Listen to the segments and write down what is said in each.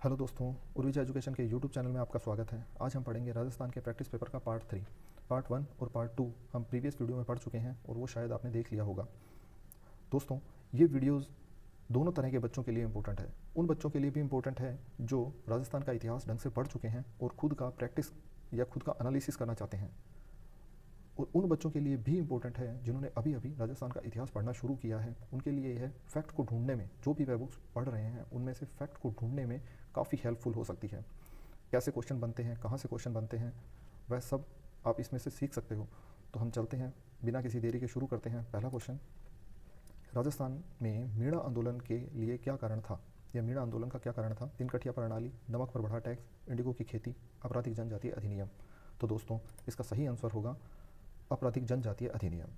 Hello दोस्तों, Urvija education के YouTube channel में आपका स्वागत है। आज हम पढ़ेंगे राजस्थान के प्रैक्टिस पेपर का पार्ट 3। पार्ट 1 और पार्ट 2 हम प्रीवियस वीडियो में पढ़ चुके हैं और वो शायद आपने देख लिया होगा। दोस्तों, ये वीडियोस दोनों तरह के बच्चों के लिए इम्पोर्टेंट है। उन बच्चों के लिए भी इम्पोर्टेंट है जो राजस्थान का इतिहास ढंग से पढ़ चुके हैं और खुद का प्रैक्टिस या खुद का एनालिसिस करना चाहते हैं, और उन बच्चों के लिए भी इम्पोर्टेंट है जिन्होंने अभी अभी राजस्थान का इतिहास पढ़ना शुरू किया है। उनके लिए यह फैक्ट को ढूंढने में, जो भी वह बुक्स पढ़ रहे हैं उनमें से फैक्ट को ढूंढने में काफ़ी हेल्पफुल हो सकती है। कैसे क्वेश्चन बनते हैं, कहाँ से क्वेश्चन बनते हैं, वह सब आप इसमें से सीख सकते हो। तो हम चलते हैं, बिना किसी देरी के शुरू करते हैं। पहला क्वेश्चन, राजस्थान में मीणा आंदोलन के लिए क्या कारण था, या मीणा आंदोलन का क्या कारण था? तीन कठिया प्रणाली, नमक पर बढ़ा टैक्स, इंडिगो की खेती, आपराधिक जनजातीय अधिनियम। तो दोस्तों, इसका सही आंसर होगा आपराधिक जनजातीय अधिनियम।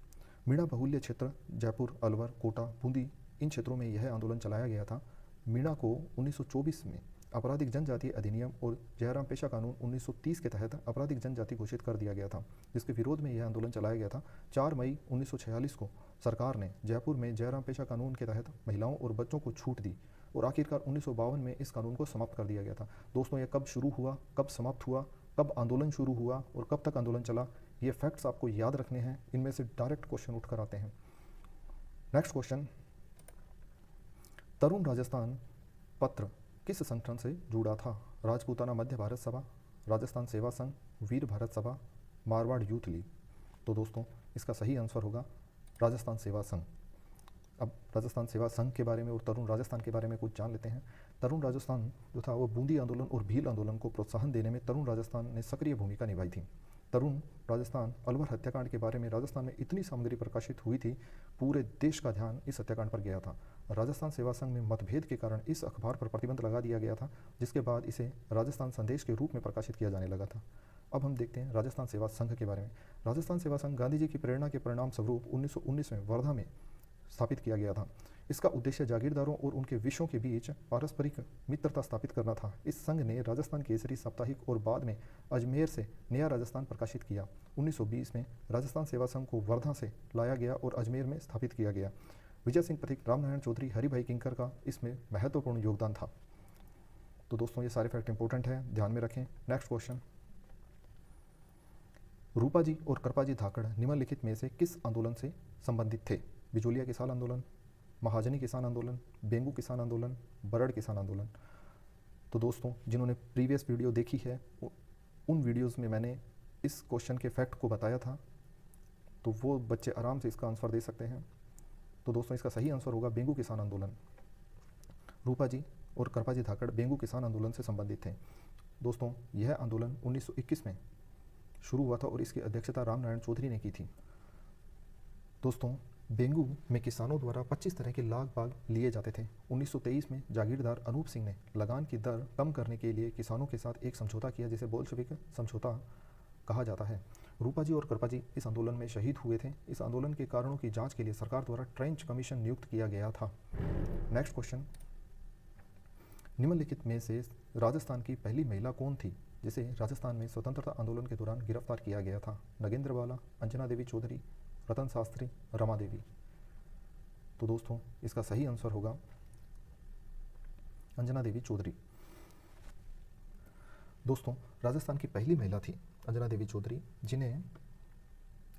मीणा बहुल्य क्षेत्र जयपुर, अलवर, कोटा, बूंदी, इन क्षेत्रों में यह आंदोलन चलाया गया था। मीणा को 1924 में आपराधिक जनजातीय अधिनियम और जयराम पेशा कानून 1930 के तहत आपराधिक जनजाति घोषित कर दिया गया था, जिसके विरोध में यह आंदोलन चलाया गया था। 4 मई 1946 को सरकार ने जयपुर में जयराम पेशा कानून के तहत महिलाओं और बच्चों को छूट दी और आखिरकार 1952 में इस कानून को समाप्त कर दिया गया था। दोस्तों, यह कब शुरू हुआ, कब समाप्त हुआ, कब आंदोलन शुरू हुआ और कब तक आंदोलन चला, ये फैक्ट्स आपको याद रखने हैं। इनमें से डायरेक्ट क्वेश्चन उठकर आते हैं। नेक्स्ट क्वेश्चन, तरुण राजस्थान पत्र किस संगठन से जुड़ा था? राजपूताना मध्य भारत सभा, राजस्थान सेवा संघ, वीर भारत सभा, मारवाड़ यूथ लीग। तो दोस्तों, इसका सही आंसर होगा राजस्थान सेवा संघ। अब राजस्थान सेवा संघ के बारे में और तरुण राजस्थान के बारे में कुछ जान लेते हैं। तरुण राजस्थान जो था वो बूंदी आंदोलन और भील आंदोलन को प्रोत्साहन देने में तरुण राजस्थान ने सक्रिय भूमिका निभाई थी। तरुण राजस्थान अलवर हत्याकांड के बारे में राजस्थान में इतनी सामग्री प्रकाशित हुई थी, पूरे देश का ध्यान इस हत्याकांड पर गया था। राजस्थान सेवा संघ में मतभेद के कारण इस अखबार पर प्रतिबंध लगा दिया गया था, जिसके बाद इसे राजस्थान संदेश के रूप में प्रकाशित किया जाने लगा था। अब हम देखते हैं राजस्थान सेवा संघ के बारे में। राजस्थान सेवा संघ गांधी जी की प्रेरणा के परिणाम स्वरूप 1919 में वर्धा में स्थापित किया गया था। इसका उद्देश्य जागीरदारों और उनके विषयों के बीच पारस्परिक मित्रता स्थापित करना था। इस संघ ने राजस्थान केसरी साप्ताहिक और बाद में अजमेर से नया राजस्थान प्रकाशित किया। 1920 में राजस्थान सेवा संघ को वर्धा से लाया गया और अजमेर में स्थापित किया गया। विजय सिंह पथिक, रामनारायण चौधरी, हरिभाई किंकर का इसमें महत्वपूर्ण योगदान था। तो दोस्तों, ये सारे फैक्ट इंपॉर्टेंट हैं, ध्यान में रखें। नेक्स्ट क्वेश्चन, रूपा जी और कृपा जी धाकड़ निम्नलिखित में से किस आंदोलन से संबंधित थे? बिजोलिया किसान आंदोलन, महाजनी किसान आंदोलन, बेंगू किसान आंदोलन, बरड़ किसान आंदोलन। तो दोस्तों, जिन्होंने प्रीवियस वीडियो देखी है उन वीडियोस में मैंने इस क्वेश्चन के फैक्ट को बताया था, तो वो बच्चे आराम से इसका आंसर दे सकते हैं। तो दोस्तों, इसका सही आंसर होगा बेंगू किसान आंदोलन। रूपा जी और कृपा जी धाकड़ बेंगू किसान आंदोलन से संबंधित थे। दोस्तों, यह आंदोलन 1921 में शुरू हुआ था और इसकी अध्यक्षता रामनारायण चौधरी ने की थी। दोस्तों, बेंगू में किसानों द्वारा 25 तरह के लाग बाग लिए जाते थे। 1923 में जागीरदार अनूप सिंह ने लगान की दर कम करने के लिए किसानों के साथ एक समझौता किया, जिसे बोल्शेविक समझौता कहा जाता है। रूपा जी और कृपा जी इस आंदोलन में शहीद हुए थे। इस आंदोलन के कारणों की जांच के लिए सरकार द्वारा ट्रेंच कमीशन नियुक्त किया गया था। नेक्स्ट क्वेश्चन, निम्नलिखित में से राजस्थान की पहली महिला कौन थी जिसे राजस्थान में स्वतंत्रता आंदोलन के दौरान गिरफ्तार किया गया था? नगेंद्र वाला, अंजना देवी चौधरी, रतन शास्त्री, रमा देवी। तो दोस्तों, इसका सही आंसर होगा अंजना देवी चौधरी। दोस्तों, राजस्थान की पहली महिला थी अंजना देवी चौधरी, जिन्हें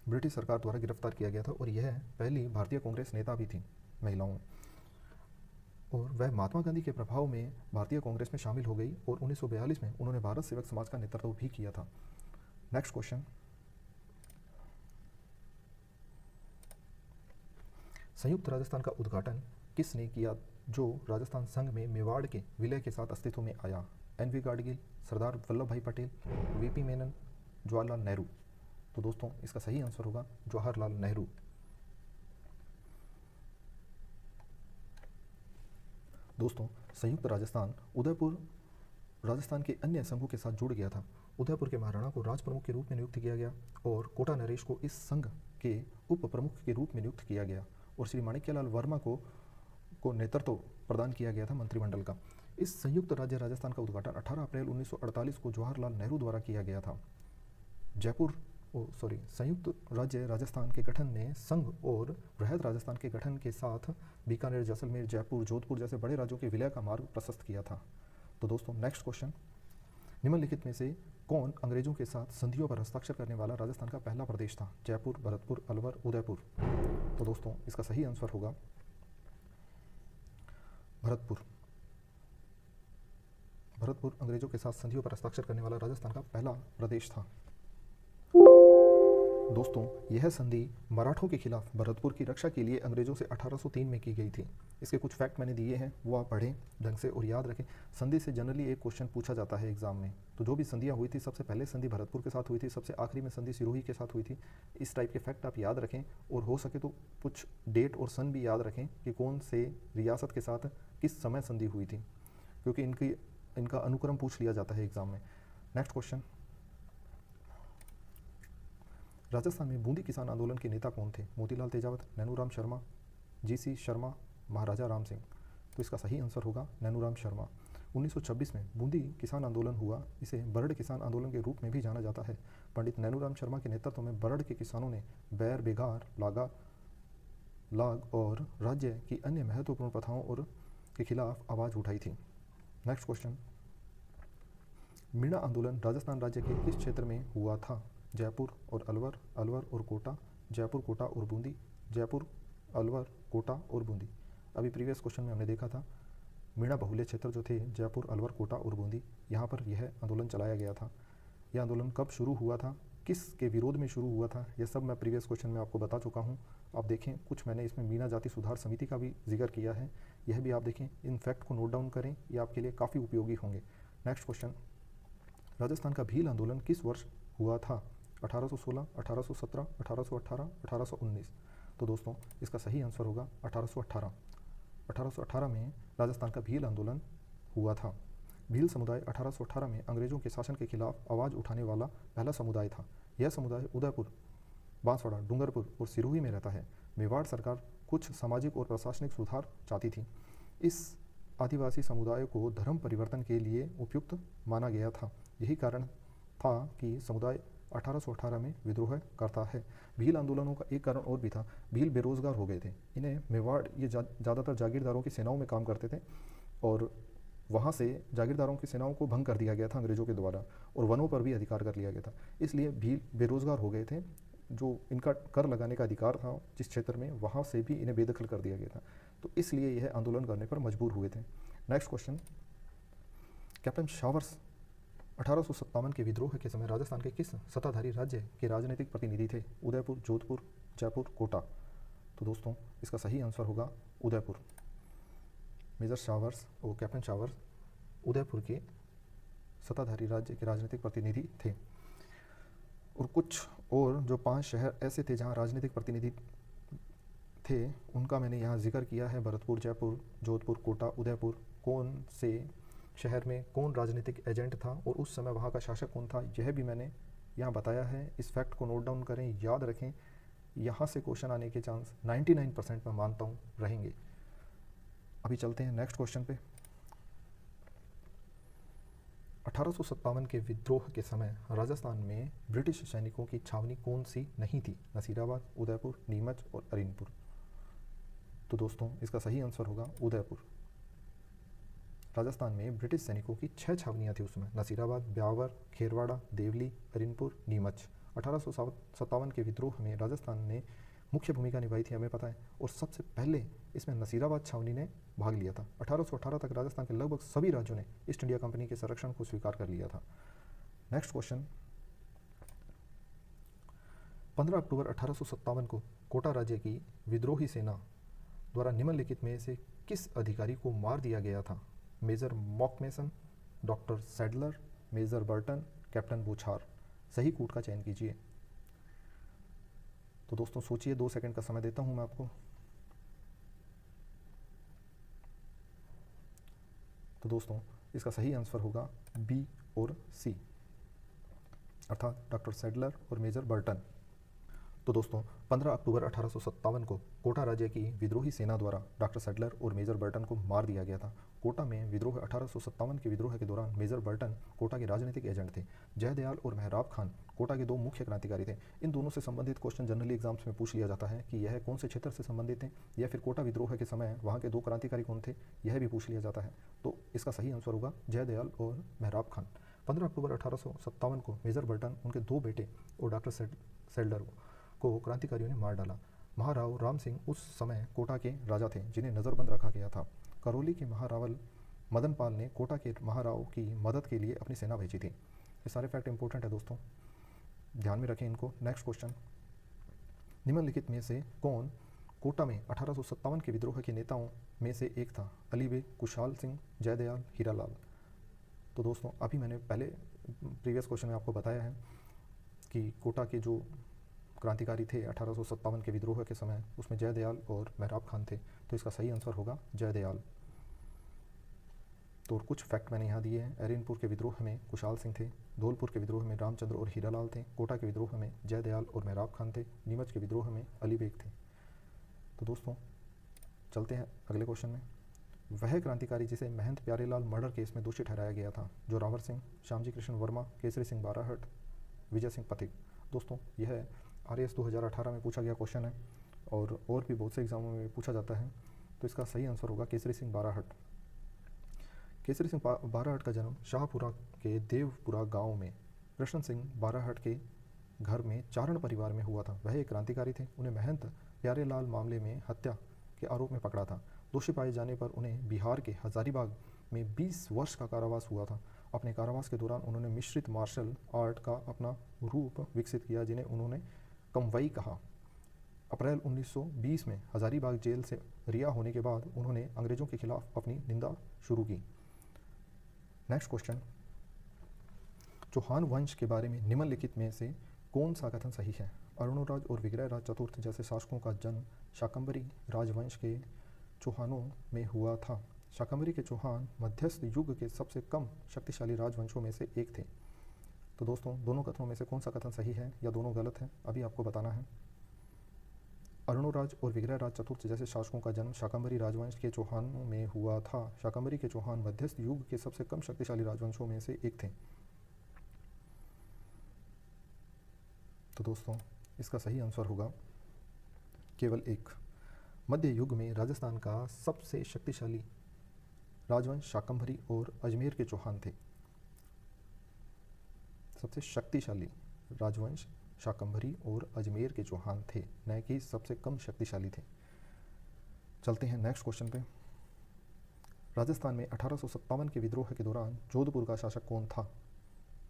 ब्रिटिश सरकार द्वारा गिरफ्तार किया गया था, और यह पहली भारतीय कांग्रेस नेता भी थी महिलाओं, और वह महात्मा गांधी के प्रभाव में भारतीय कांग्रेस में शामिल हो गई और 1942 में उन्होंने भारत सेवक समाज का नेतृत्व भी किया था। नेक्स्ट क्वेश्चन, संयुक्त राजस्थान का उद्घाटन किसने किया जो राजस्थान संघ में मेवाड़ के विलय के साथ अस्तित्व में आया? एन.वी. गाडगिल, सरदार वल्लभ भाई पटेल, वी.पी. मेनन, जवाहरलाल नेहरू। तो दोस्तों, इसका सही आंसर होगा जवाहरलाल नेहरू। दोस्तों, संयुक्त राजस्थान उदयपुर राजस्थान के अन्य संघों के साथ जुड़ गया था। उदयपुर के महाराणा को राज प्रमुख के रूप में नियुक्त किया गया और कोटा नरेश को इस संघ के उप प्रमुख के रूप में नियुक्त किया गया, और श्री माणिक्यलाल वर्मा को नेतृत्व प्रदान किया गया था मंत्रिमंडल का। इस संयुक्त राज्य राजस्थान का उद्घाटन 18 अप्रैल 1948 को जवाहरलाल नेहरू द्वारा किया गया था। संयुक्त राज्य राजस्थान के गठन ने संघ और बृहद राजस्थान के गठन के साथ बीकानेर, जैसलमेर, जयपुर, जोधपुर जैसे बड़े राज्यों के विलय का मार्ग प्रशस्त किया था। तो दोस्तों नेक्स्ट क्वेश्चन, निम्नलिखित में से कौन अंग्रेजों के साथ संधियों पर हस्ताक्षर करने वाला राजस्थान का पहला प्रदेश था? जयपुर, भरतपुर, अलवर, उदयपुर। तो दोस्तों इसका सही आंसर होगा भरतपुर। भरतपुर अंग्रेजों के साथ संधियों पर हस्ताक्षर करने वाला राजस्थान का पहला प्रदेश था। दोस्तों यह संधि मराठों के खिलाफ भरतपुर की रक्षा के लिए अंग्रेजों से 1803 में की गई थी। इसके कुछ फैक्ट मैंने दिए हैं, वो आप पढ़ें ढंग से और याद रखें। संधि से जनरली एक क्वेश्चन पूछा जाता है एग्जाम में। तो जो भी संधियाँ हुई थी, सबसे पहले संधि भरतपुर के साथ हुई थी, सबसे आखिरी में संधि सिरोही के साथ हुई थी। इस टाइप के फैक्ट आप याद रखें और हो सके तो कुछ डेट और सन भी याद रखें कि कौन से रियासत के साथ किस समय संधि हुई थी, क्योंकि इनका अनुक्रम पूछ लिया जाता है एग्जाम में। नेक्स्ट क्वेश्चन, राजस्थान में बूंदी किसान आंदोलन के नेता कौन थे? मोतीलाल तेजावत, नैनूराम शर्मा, जीसी शर्मा, महाराजा राम सिंह। तो इसका सही आंसर होगा नैनूराम शर्मा। 1926 में बूंदी किसान आंदोलन हुआ। इसे बरड़ किसान आंदोलन के रूप में भी जाना जाता है। पंडित नैनूराम शर्मा के नेतृत्व में बरड़ के किसानों ने बैर, बेगार, लाग और राज्य की अन्य महत्वपूर्ण प्रथाओं और के खिलाफ आवाज़ उठाई थी। नेक्स्ट क्वेश्चन, मीणा आंदोलन राजस्थान राज्य के किस क्षेत्र में हुआ था? जयपुर और अलवर, अलवर और कोटा, जयपुर, कोटा और बूंदी, जयपुर, अलवर, कोटा और बूंदी। अभी प्रीवियस क्वेश्चन में हमने देखा था मीणा बहुल्य क्षेत्र जो थे जयपुर, अलवर, कोटा और बूंदी, यहाँ पर यह आंदोलन चलाया गया था। यह आंदोलन कब शुरू हुआ था, किस के विरोध में शुरू हुआ था, यह सब मैं प्रीवियस क्वेश्चन में आपको बता चुका हूँ। आप देखें, कुछ मैंने इसमें मीणा जाति सुधार समिति का भी जिक्र किया है, यह भी आप देखें। इन फैक्ट को नोट डाउन करें, ये आपके लिए काफ़ी उपयोगी होंगे। नेक्स्ट क्वेश्चन, राजस्थान का भील आंदोलन किस वर्ष हुआ था? 1816, 1817, 1818, 1819। तो दोस्तों इसका सही आंसर होगा 1818। 1818 में राजस्थान का भील आंदोलन हुआ था। भील समुदाय 1818 में अंग्रेजों के शासन के खिलाफ आवाज़ उठाने वाला पहला समुदाय था। यह समुदाय उदयपुर, बांसवाड़ा, डूंगरपुर और सिरोही में रहता है। मेवाड़ सरकार कुछ सामाजिक और प्रशासनिक सुधार चाहती थी। इस आदिवासी समुदाय को धर्म परिवर्तन के लिए उपयुक्त माना गया था। यही कारण था कि समुदाय 1818 में विद्रोह करता है। भील आंदोलनों का एक कारण और भी था, भील बेरोजगार हो गए थे। इन्हें मेवाड़, ये ज़्यादातर जागीरदारों की सेनाओं में काम करते थे और वहाँ से जागीरदारों की सेनाओं को भंग कर दिया गया था अंग्रेजों के द्वारा और वनों पर भी अधिकार कर लिया गया था। इसलिए भील बेरोजगार हो गए थे। जो इनका कर लगाने का अधिकार था जिस क्षेत्र में, वहाँ से भी इन्हें बेदखल कर दिया गया था। तो इसलिए यह आंदोलन करने पर मजबूर हुए थे। नेक्स्ट क्वेश्चन, कैप्टन शावर्स 1857 के विद्रोह के समय राजस्थान के किस सत्ताधारी राज्य के राजनीतिक प्रतिनिधि थे? उदयपुर, जोधपुर, जयपुर, कोटा। तो दोस्तों इसका सही आंसर होगा उदयपुर। मेजर शावर्स और कैप्टन शावर्स उदयपुर के सत्ताधारी राज्य के राजनीतिक प्रतिनिधि थे। और कुछ और जो 5 शहर ऐसे थे जहां राजनीतिक प्रतिनिधि थे, उनका मैंने यहाँ जिक्र किया है। भरतपुर, जयपुर, जोधपुर, कोटा, उदयपुर। कौन से शहर में कौन राजनीतिक एजेंट था और उस समय वहाँ का शासक कौन था, यह भी मैंने यहाँ बताया है। इस फैक्ट को नोट डाउन करें, याद रखें। यहाँ से क्वेश्चन आने के चांस 99% मैं मानता हूँ रहेंगे। अभी चलते हैं नेक्स्ट क्वेश्चन पे। 1857 के विद्रोह के समय राजस्थान में ब्रिटिश सैनिकों की छावनी कौन सी नहीं थी? नसीराबाद, उदयपुर, नीमच और अरीनपुर। तो दोस्तों इसका सही आंसर होगा उदयपुर। राजस्थान में ब्रिटिश सैनिकों की 6 छावनियाँ थी उसमें, नसीराबाद, ब्यावर, खेरवाड़ा, देवली, अरीनपुर, नीमच। 1857 के विद्रोह में राजस्थान ने मुख्य भूमिका निभाई थी, हमें पता है। और सबसे पहले इसमें नसीराबाद छावनी ने भाग लिया था। 1818 तक राजस्थान के लगभग सभी राज्यों ने ईस्ट इंडिया कंपनी के संरक्षण को स्वीकार कर लिया था। नेक्स्ट क्वेश्चन, 15 अक्टूबर 1857 को कोटा राज्य की विद्रोही सेना द्वारा निम्नलिखित में से किस अधिकारी को मार दिया गया था? मेजर मॉकमेसन, doctor Sadler, major Burton, captain बूछार। सही कूट का चयन कीजिए। तो दोस्तों सोचिए, 2 सेकंड का समय देता हूं मैं आपको। तो दोस्तों इसका सही आंसर होगा बी और सी, अर्थात डॉक्टर सैडलर और मेजर बर्टन। तो दोस्तों 15 अक्टूबर 1857 को कोटा राज्य की विद्रोही सेना द्वारा डॉक्टर सेडलर और मेजर बर्टन को मार दिया गया था। कोटा में विद्रोह 1857 के विद्रोह के दौरान मेजर बर्टन कोटा के राजनीतिक एजेंट थे। जयदयाल और मेहराब खान कोटा के दो मुख्य क्रांतिकारी थे। इन दोनों से संबंधित क्वेश्चन जनरली एग्जाम्स में पूछ लिया जाता है कि यह कौन से क्षेत्र से संबंधित थे, या फिर कोटा विद्रोह के समय वहाँ के दो क्रांतिकारी कौन थे, यह भी पूछ लिया जाता है। तो इसका सही आंसर होगा जयदयाल और मेहराब खान। 15 अक्टूबर 1857 को मेजर बर्टन, उनके दो बेटे और डॉक्टर सेडलर को क्रांतिकारियों ने मार डाला। महाराव राम सिंह उस समय कोटा के राजा थे जिन्हें नज़रबंद रखा गया था। करौली के महारावल मदन पाल ने कोटा के महाराव की मदद के लिए अपनी सेना भेजी थी। ये सारे फैक्ट इंपॉर्टेंट है दोस्तों, ध्यान में रखें इनको। नेक्स्ट क्वेश्चन, निम्नलिखित में से कौन कोटा में 1857 के विद्रोह के नेताओं में से एक था? अली बेग, कुशाल सिंह, जयदयाल, हीरालाल। तो दोस्तों अभी मैंने पहले प्रीवियस क्वेश्चन में आपको बताया है कि कोटा के जो क्रांतिकारी थे 1857 के विद्रोह के समय, उसमें जयदयाल और मेहराब खान थे। तो इसका सही आंसर होगा जयदयाल। तो कुछ फैक्ट मैंने यहाँ दिए हैं। एरेनपुर के विद्रोह में कुशाल सिंह थे, धौलपुर के विद्रोह में रामचंद्र और हीरालाल थे, कोटा के विद्रोह में जयदयाल और मेहराब खान थे, नीमच के विद्रोह में अली बेग थे। तो दोस्तों चलते हैं अगले क्वेश्चन में। वह क्रांतिकारी जिसे महंत प्यारेलाल मर्डर केस में दोषी ठहराया गया था, जोरावर सिंह, श्यामजी कृष्ण वर्मा, केसरी सिंह बाराहट, विजय सिंह पथिक। दोस्तों यह RAS 2018 में पूछा गया क्वेश्चन है और भी बहुत से एग्जामों में पूछा जाता है। तो इसका सही आंसर होगा केसरी सिंह बाराहट। केसरी सिंह बाराहट का जन्म शाहपुरा के देवपुरा गांव में कृष्ण सिंह बाराहट के घर में चारण परिवार में हुआ था। वह एक क्रांतिकारी थे। उन्हें महंत प्यारेलाल मामले में हत्या के आरोप में पकड़ा था। दोषी पाए जाने पर उन्हें बिहार के हजारीबाग में 20 वर्ष का कारावास हुआ था। अपने कारावास के दौरान उन्होंने मिश्रित मार्शल आर्ट का अपना रूप विकसित किया, जिन्हें उन्होंने कमवई कहा। अप्रैल 1920 में हजारीबाग जेल से रिहा होने के बाद उन्होंने अंग्रेजों के खिलाफ अपनी निंदा शुरू की। नेक्स्ट क्वेश्चन, चौहान वंश के बारे में निम्नलिखित में से कौन सा कथन सही है? अरुणोराज और विग्रहराज चतुर्थ जैसे शासकों का जन्म शाकंभरी राजवंश के चौहानों में हुआ था। शाकंभरी के चौहान मध्यस्थ युग के सबसे कम शक्तिशाली राजवंशों में से एक थे। तो दोस्तों दोनों कथनों में से कौन सा कथन सही है या दोनों गलत है, अभी आपको बताना है। अरुणोराज और विग्रहराज चतुर्थ जैसे शासकों का जन्म शाकंभरी राजवंश के चौहानों में हुआ था। शाकंभरी के चौहान मध्यस्थ युग के सबसे कम शक्तिशाली राजवंशों में से एक थे। तो दोस्तों इसका सही आंसर होगा केवल एक। मध्य युग में राजस्थान का सबसे शक्तिशाली राजवंश शाकंभरी और अजमेर के चौहान थे। सबसे शक्तिशाली राजवंश शाकंभरी और अजमेर के चौहान थे, न कि सबसे कम शक्तिशाली थे। चलते हैं नेक्स्ट क्वेश्चन पे। राजस्थान में 1857 के विद्रोह के दौरान जोधपुर का शासक कौन था?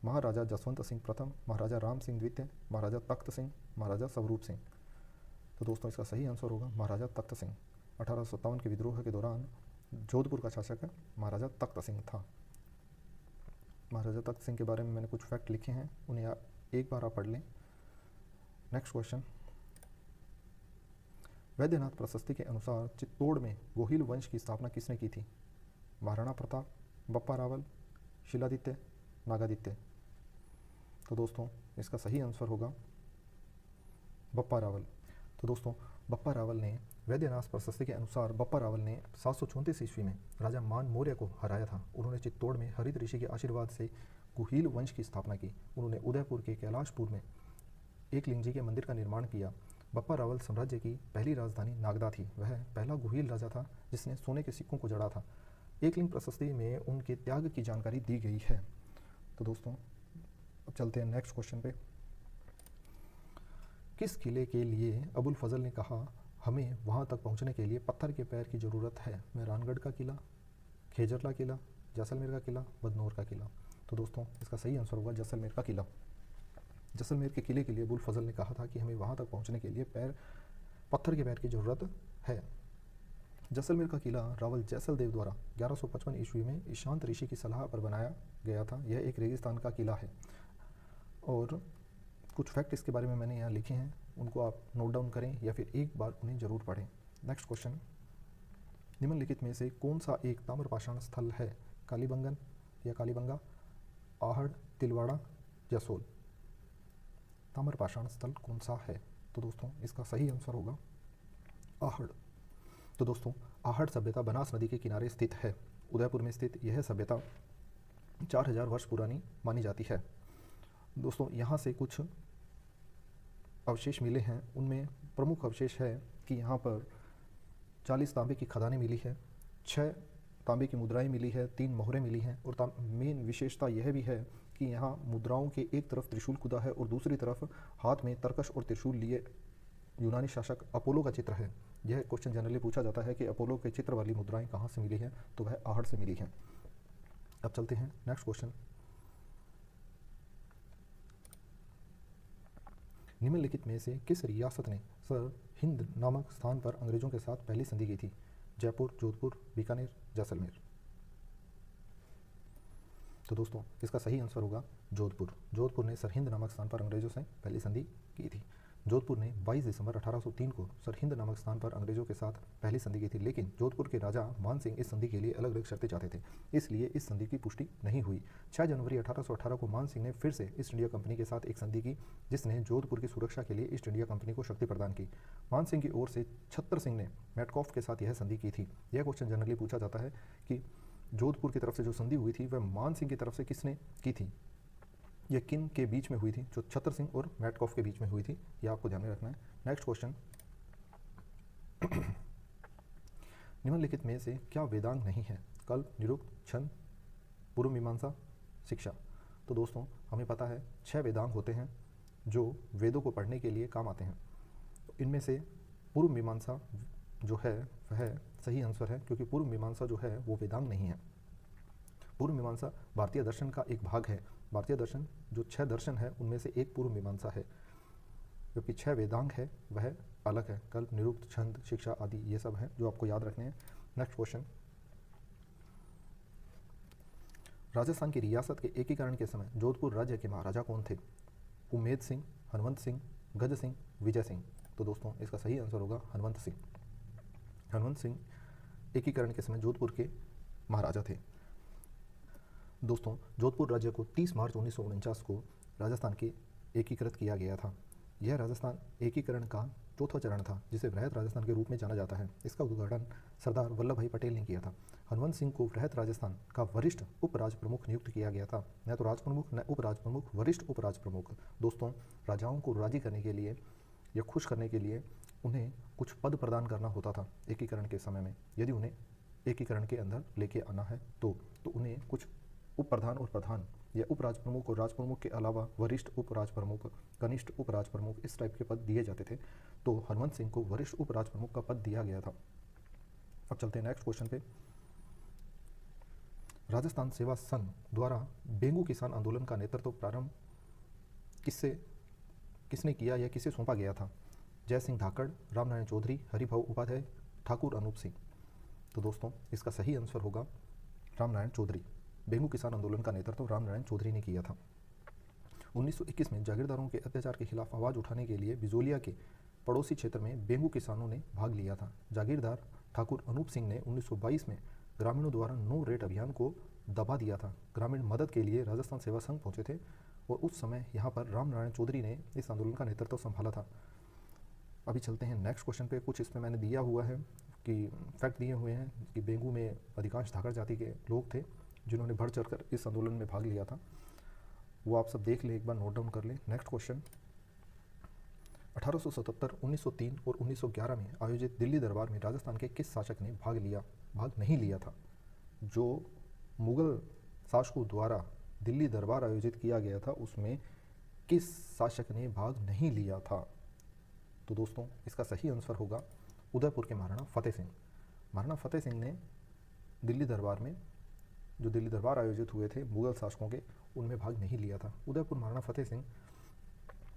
महाराजा जसवंत सिंह प्रथम, महाराजा राम सिंह द्वितीय, महाराजा तख्त सिंह, महाराजा स्वरूप सिंह। तो दोस्तों इसका सही आंसर होगा महाराजा तख्त सिंह। 1857 के विद्रोह के दौरान जोधपुर का शासक महाराजा तख्त सिंह था। महाराजा तख्त सिंह के बारे में मैंने कुछ फैक्ट लिखे हैं, उन्हें एक बार आप पढ़ लें। नेक्स्ट क्वेश्चन, वैद्यनाथ प्रशस्ति के अनुसार चित्तौड़ में गोहिल वंश की स्थापना किसने की थी? महाराणा प्रताप, बप्पा रावल, शिलादित्य, नागादित्य। तो दोस्तों इसका सही आंसर होगा बप्पा रावल। तो दोस्तों बप्पा रावल ने, वैद्यनाथ प्रशस्ति के अनुसार बप्पा रावल ने 734 ईस्वी में राजा मान मौर्य को हराया था। उन्होंने चित्तौड़ में हरित ऋषि के आशीर्वाद से गुहिल वंश की स्थापना की। उन्होंने उदयपुर के कैलाशपुर में एकलिंग जी के मंदिर का निर्माण किया। बप्पा रावल साम्राज्य की पहली राजधानी नागदा थी। वह पहला गुहिल राजा था जिसने सोने के सिक्कों को जड़ा था। एकलिंग प्रशस्ति में उनके त्याग की जानकारी दी गई है। तो दोस्तों अब चलते हैं नेक्स्ट क्वेश्चन पे। किस किले के लिए अबुल फजल ने कहा हमें वहां तक पहुंचने के लिए पत्थर के पैर की ज़रूरत है? मेहरानगढ़ का किला, खेजरला किला, जैसलमेर का किला, बदनौर का किला। तो दोस्तों इसका सही आंसर होगा जैसलमेर का किला। जैसलमेर के किले के लिए अबुल फजल ने कहा था कि हमें वहां तक पहुंचने के लिए पत्थर के पैर की ज़रूरत है। जैसलमेर का किला रावल जैसल देव द्वारा 1155 ईस्वी में ईशांत ऋषि की सलाह पर बनाया गया था। यह एक रेगिस्तान का किला है और कुछ फैक्ट इसके बारे में मैंने यहाँ लिखे हैं, उनको आप नोट डाउन करें या फिर एक बार उन्हें ज़रूर पढ़ें। नेक्स्ट क्वेश्चन, निम्नलिखित में से कौन सा एक ताम्रपाषाण स्थल है? कालीबंगन या कालीबंगा, आहड़, तिलवाड़ा, जसोल। ताम्रपाषाण स्थल कौन सा है? तो दोस्तों इसका सही आंसर होगा आहड़। तो दोस्तों आहड़ सभ्यता बनास नदी के किनारे स्थित है। उदयपुर में स्थित यह सभ्यता 4000 वर्ष पुरानी मानी जाती है। दोस्तों यहाँ से कुछ अवशेष मिले हैं, उनमें प्रमुख अवशेष है कि यहाँ पर 40 तांबे की खदानें मिली है, 6 तांबे की मुद्राएं मिली है, 3 मोहरें मिली हैं और मेन विशेषता यह भी है कि यहाँ मुद्राओं के एक तरफ त्रिशूल खुदा है और दूसरी तरफ हाथ में तरकश और त्रिशूल लिए यूनानी शासक अपोलो का चित्र है। यह क्वेश्चन जनरली पूछा जाता है कि अपोलो के चित्र वाली मुद्राएं कहाँ से मिली हैं, तो वह आहड़ से मिली हैं। अब चलते हैं नेक्स्ट क्वेश्चन। निम्नलिखित में से किस रियासत ने सर हिंद नामक स्थान पर अंग्रेजों के साथ पहली संधि की थी? जयपुर, जोधपुर, बीकानेर, जैसलमेर। तो दोस्तों इसका सही आंसर होगा जोधपुर। जोधपुर ने सरहिंद नामक स्थान पर अंग्रेजों से पहली संधि की थी। जोधपुर ने 22 दिसंबर 1803 को सरहिंद नामक स्थान पर अंग्रेजों के साथ पहली संधि की थी, लेकिन जोधपुर के राजा मान सिंह इस संधि के लिए अलग अलग शर्तें चाहते थे, इसलिए इस संधि की पुष्टि नहीं हुई। 6 जनवरी 1818 को मान सिंह ने फिर से ईस्ट इंडिया कंपनी के साथ एक संधि की, जिसने जोधपुर की सुरक्षा के लिए ईस्ट इंडिया कंपनी को शक्ति प्रदान की। मान सिंह की ओर से छत्र सिंह ने मैटकॉफ के साथ यह संधि की थी। यह क्वेश्चन जनरली पूछा जाता है कि जोधपुर की तरफ से जो संधि हुई थी वह मान सिंह की तरफ से किसने की थी, यह किन के बीच में हुई थी? जो छत्र सिंह और मैटकॉफ के बीच में हुई थी, यह आपको ध्यान में रखना है। Next question. निम्नलिखित में से क्या वेदांग नहीं है? कल्प, निरुक्त, छंद, पूर्व मीमांसा, शिक्षा। तो दोस्तों हमें पता है 6 वेदांग होते हैं जो वेदों को पढ़ने के लिए काम आते हैं। तो इनमें से पूर्व मीमांसा जो है वह सही आंसर है, क्योंकि पूर्व मीमांसा जो है वो वेदांग नहीं है। पूर्व मीमांसा भारतीय दर्शन का एक भाग है। भारतीय दर्शन जो 6 दर्शन है उनमें से एक पूर्व मीमांसा है, जबकि 6 वेदांग है वह अलग है। कल्प, निरुक्त, छंद, शिक्षा आदि ये सब है जो आपको याद रखने हैं। Next question. राजस्थान की रियासत के एकीकरण के समय जोधपुर राज्य के महाराजा कौन थे? उम्मेद सिंह, हनुमंत सिंह, गज सिंह, विजय सिंह। तो दोस्तों इसका सही आंसर होगा हनुमंत सिंह। हनुमंत सिंह एकीकरण के समय जोधपुर के महाराजा थे। दोस्तों जोधपुर राज्य को 30 मार्च 1949 को राजस्थान के एकीकृत किया गया था। यह राजस्थान एकीकरण का चौथा चरण था, जिसे वृहत राजस्थान के रूप में जाना जाता है। इसका उद्घाटन सरदार वल्लभ भाई पटेल ने किया था। हनुमंत सिंह को वृहत राजस्थान का वरिष्ठ उपराज प्रमुख नियुक्त किया गया था। न तो राज प्रमुख, न उपराज प्रमुख, वरिष्ठ उपराज प्रमुख। दोस्तों राजाओं को राजी करने के लिए या खुश करने के लिए उन्हें कुछ पद प्रदान करना होता था एकीकरण के समय में। यदि उन्हें एकीकरण के अंदर लेके आना है तो उन्हें कुछ उप प्रधान और प्रधान या उपराज प्रमुख और राज प्रमुख के अलावा वरिष्ठ उपराज प्रमुख, कनिष्ठ उपराज प्रमुख, इस टाइप के पद दिए जाते थे। तो हनुमंत सिंह को वरिष्ठ उपराज प्रमुख का पद दिया गया था। अब चलते हैं नेक्स्ट क्वेश्चन पे। राजस्थान सेवा संघ द्वारा बेंगू किसान आंदोलन का नेतृत्व प्रारंभ किसने किया या किसे सौंपा गया था? जय सिंह धाकड़, रामनारायण चौधरी, हरिभाऊ उपाध्याय, ठाकुर अनूप सिंह। तो दोस्तों इसका सही आंसर होगा रामनारायण चौधरी। बेंगू किसान आंदोलन का नेतृत्व रामनारायण चौधरी ने किया था। 1921 में जागीरदारों के अत्याचार के खिलाफ आवाज़ उठाने के लिए बिजोलिया के पड़ोसी क्षेत्र में बेंगू किसानों ने भाग लिया था। जागीरदार ठाकुर अनूप सिंह ने 1922 में ग्रामीणों द्वारा नो रेट अभियान को दबा दिया था। ग्रामीण मदद के लिए राजस्थान सेवा संघ पहुंचे थे और उस समय यहाँ पर रामनारायण चौधरी ने इस आंदोलन का नेतृत्व संभाला था। अभी चलते हैं नेक्स्ट क्वेश्चन पे। कुछ इसमें मैंने दिया हुआ है कि फैक्ट दिए हुए हैं कि बेंगू में अधिकांश धाकड़ जाति के लोग थे जिन्होंने बढ़ चढ़कर इस आंदोलन में भाग लिया था। वो आप सब देख लें, एक बार नोट डाउन कर लें। Next question. 1877, 1903 और 1911 में आयोजित दिल्ली दरबार में राजस्थान के किस शासक ने भाग नहीं लिया था? जो मुगल शासकों द्वारा दिल्ली दरबार आयोजित किया गया था उसमें किस शासक ने भाग नहीं लिया था? तो दोस्तों इसका सही आंसर होगा उदयपुर के महाराणा फतेह सिंह। महाराणा फतेह सिंह ने दिल्ली दरबार में जो दिल्ली दरबार आयोजित हुए थे मुगल शासकों के, उनमें भाग नहीं लिया था। उदयपुर महाराणा फतेह सिंह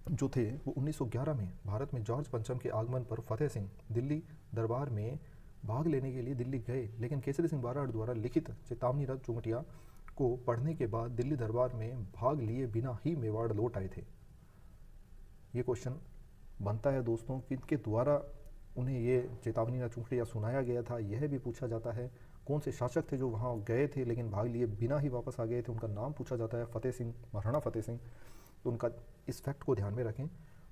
जो थे वो 1911 में भारत में जॉर्ज पंचम के आगमन पर फतेह सिंह दिल्ली दरबार में भाग लेने के लिए दिल्ली गए, लेकिन केसरी सिंह बाराड़ द्वारा लिखित चेतावनी रथ चुमटिया को पढ़ने के बाद दिल्ली दरबार में भाग लिए बिना ही मेवाड़ लौट आए थे। ये क्वेश्चन बनता है दोस्तों किनके द्वारा उन्हें ये चेतावनी रथ चुमटिया सुनाया गया था, यह भी पूछा जाता है। कौन से शासक थे जो वहाँ गए थे लेकिन भाग लिए बिना ही वापस आ गए थे, उनका नाम पूछा जाता है फतेह सिंह, महाराणा फतेह सिंह। तो उनका इस फैक्ट को ध्यान में रखें।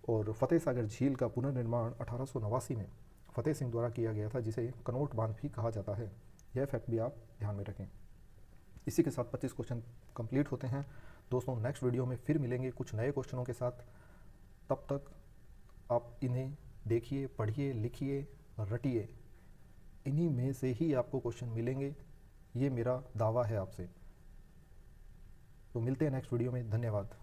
और फतेह सागर झील का पुनर्निर्माण 1889 में फतेह सिंह द्वारा किया गया था, जिसे कनौट बांध भी कहा जाता है। यह फैक्ट भी आप ध्यान में रखें। इसी के साथ 25 क्वेश्चन कंप्लीट होते हैं। दोस्तों नेक्स्ट वीडियो में फिर मिलेंगे कुछ नए क्वेश्चनों के साथ। तब तक आप इन्हें देखिए, पढ़िए, लिखिए, रटिए। इन्हीं में से ही आपको क्वेश्चन मिलेंगे, ये मेरा दावा है आपसे। तो मिलते हैं नेक्स्ट वीडियो में। धन्यवाद।